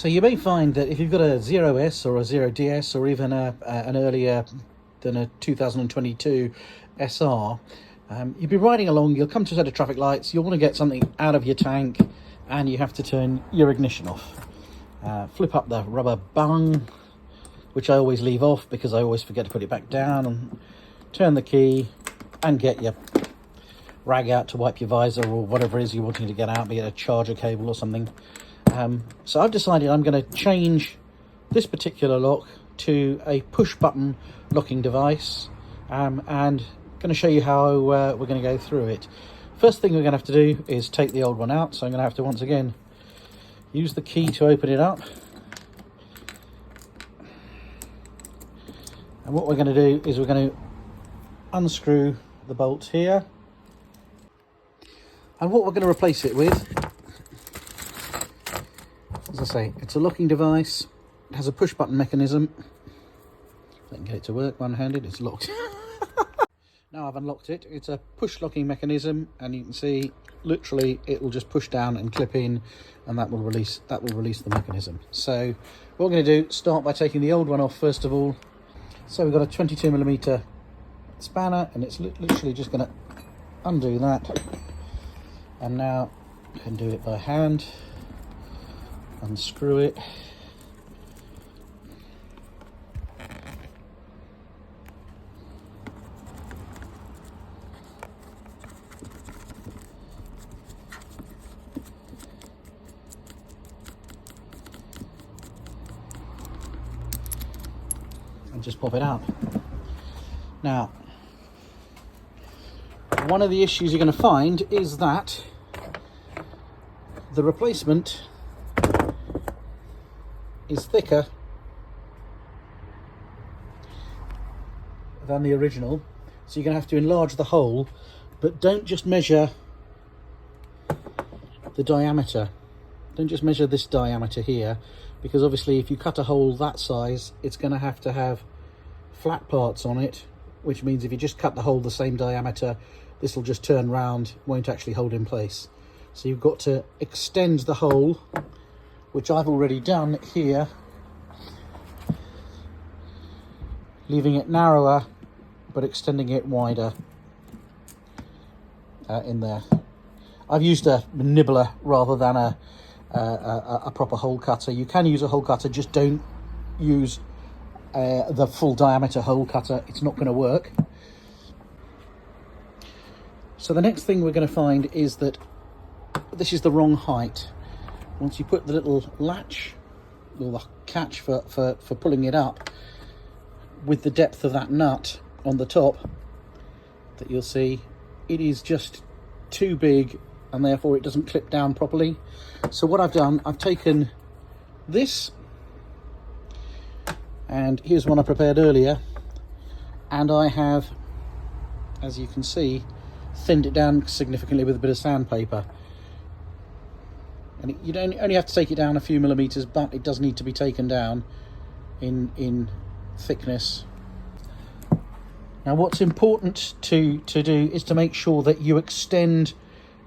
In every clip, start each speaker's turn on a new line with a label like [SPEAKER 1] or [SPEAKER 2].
[SPEAKER 1] So you may find that if you've got a 0S or a 0DS or even an earlier than a 2022 SR, you'll be riding along, you'll come to a set of traffic lights, you'll want to get something out of your tank, and you have to turn your ignition off. Flip up the rubber bung, which I always leave off because I always forget to put it back down, and turn the key and get your rag out to wipe your visor or whatever it is you're wanting to get out, be it a charger cable or something. So I've decided I'm going to change this particular lock to a push button locking device, and going to show you how we're going to go through it. First thing we're going to have to do is take the old one out, so I'm going to have to once again use the key to open it up. And what we're going to do is we're going to unscrew the bolts here, and what we're going to replace it with, as I say, it's a locking device. It has a push button mechanism. I can get it to work one-handed. It's locked. Now I've unlocked it. It's a push locking mechanism, and you can see literally it will just push down and clip in, and that will release the mechanism. So what we're going to do, start by taking the old one off first of all. So we've got a 22mm spanner, and it's literally just going to undo that, and now I can do it by hand. Unscrew it, and just pop it out. Now, one of the issues you're going to find is that the replacement is thicker than the original, so you're going to have to enlarge the hole, but don't just measure the diameter. Don't just measure this diameter here, because obviously if you cut a hole that size, it's going to have flat parts on it, which means if you just cut the hole the same diameter, this will just turn round, won't actually hold in place. So you've got to extend the hole, which I've already done here, leaving it narrower but extending it wider in there. I've used a nibbler rather than a proper hole cutter. You can use a hole cutter, just don't use the full diameter hole cutter. It's not going to work. So the next thing we're going to find is that this is the wrong height. Once you put the little latch or the catch for pulling it up, with the depth of that nut on the top, that you'll see it is just too big, and therefore it doesn't clip down properly. So what I've done, I've taken this, and here's one I prepared earlier, and I have, as you can see, thinned it down significantly with a bit of sandpaper. And you don't only have to take it down a few millimeters, but it does need to be taken down in thickness. Now what's important to do is to make sure that you extend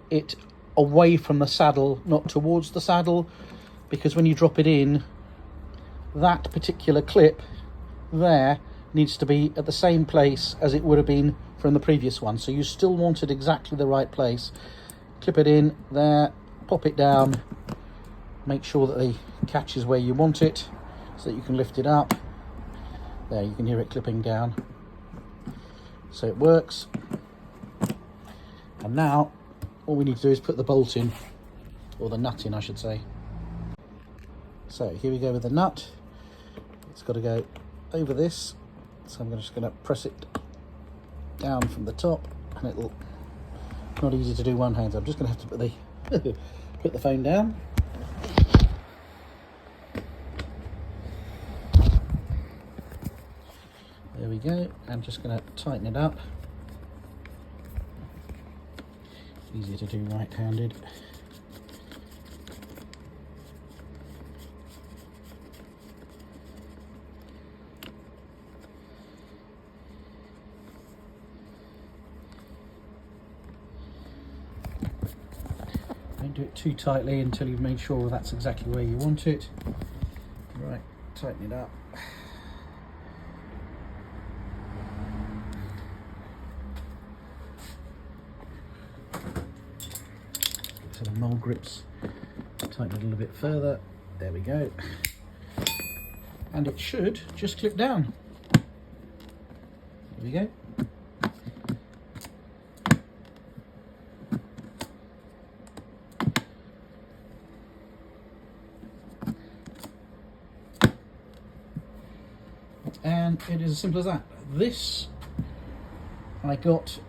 [SPEAKER 1] it away from the saddle, not towards the saddle, because when you drop it in, that particular clip there needs to be at the same place as it would have been from the previous one. So you still want it exactly the right place. Clip it in there, pop it down, make sure that the catch is where you want it so that you can lift it up. There, you can hear it clipping down. So it works. And now all we need to do is put the bolt in, or the nut in I should say. So here we go with the nut. It's got to go over this, so I'm just going to press it down from the top, and it'll, not easy to do one hand, so I'm just going to have to put the put the phone down. There we go. I'm just going to tighten it up. Easier to do right-handed. Don't do it too tightly until you've made sure that's exactly where you want it. tighten it up. So the mole grips, tighten it a little bit further. There we go. And it should just clip down. There we go. And it is as simple as that. This I got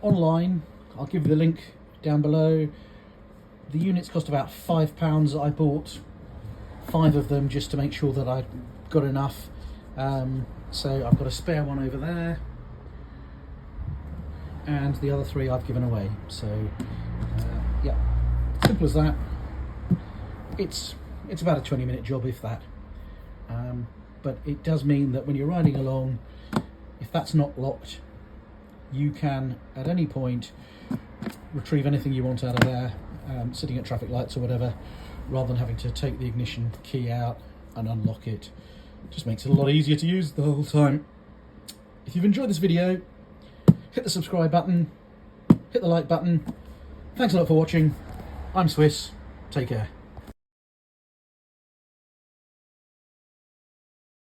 [SPEAKER 1] online. I'll give you the link down below. The units cost about £5. I bought 5 of them just to make sure that I'd got enough. So I've got a spare one over there, and the other 3 I've given away. So yeah, simple as that. It's about a 20-minute job, if that. But it does mean that when you're riding along, if that's not locked, you can at any point retrieve anything you want out of there, sitting at traffic lights or whatever, rather than having to take the ignition key out and unlock it. Just makes it a lot easier to use the whole time. If you've enjoyed this video, hit the subscribe button, hit the like button. Thanks a lot for watching. I'm Swiss. Take care.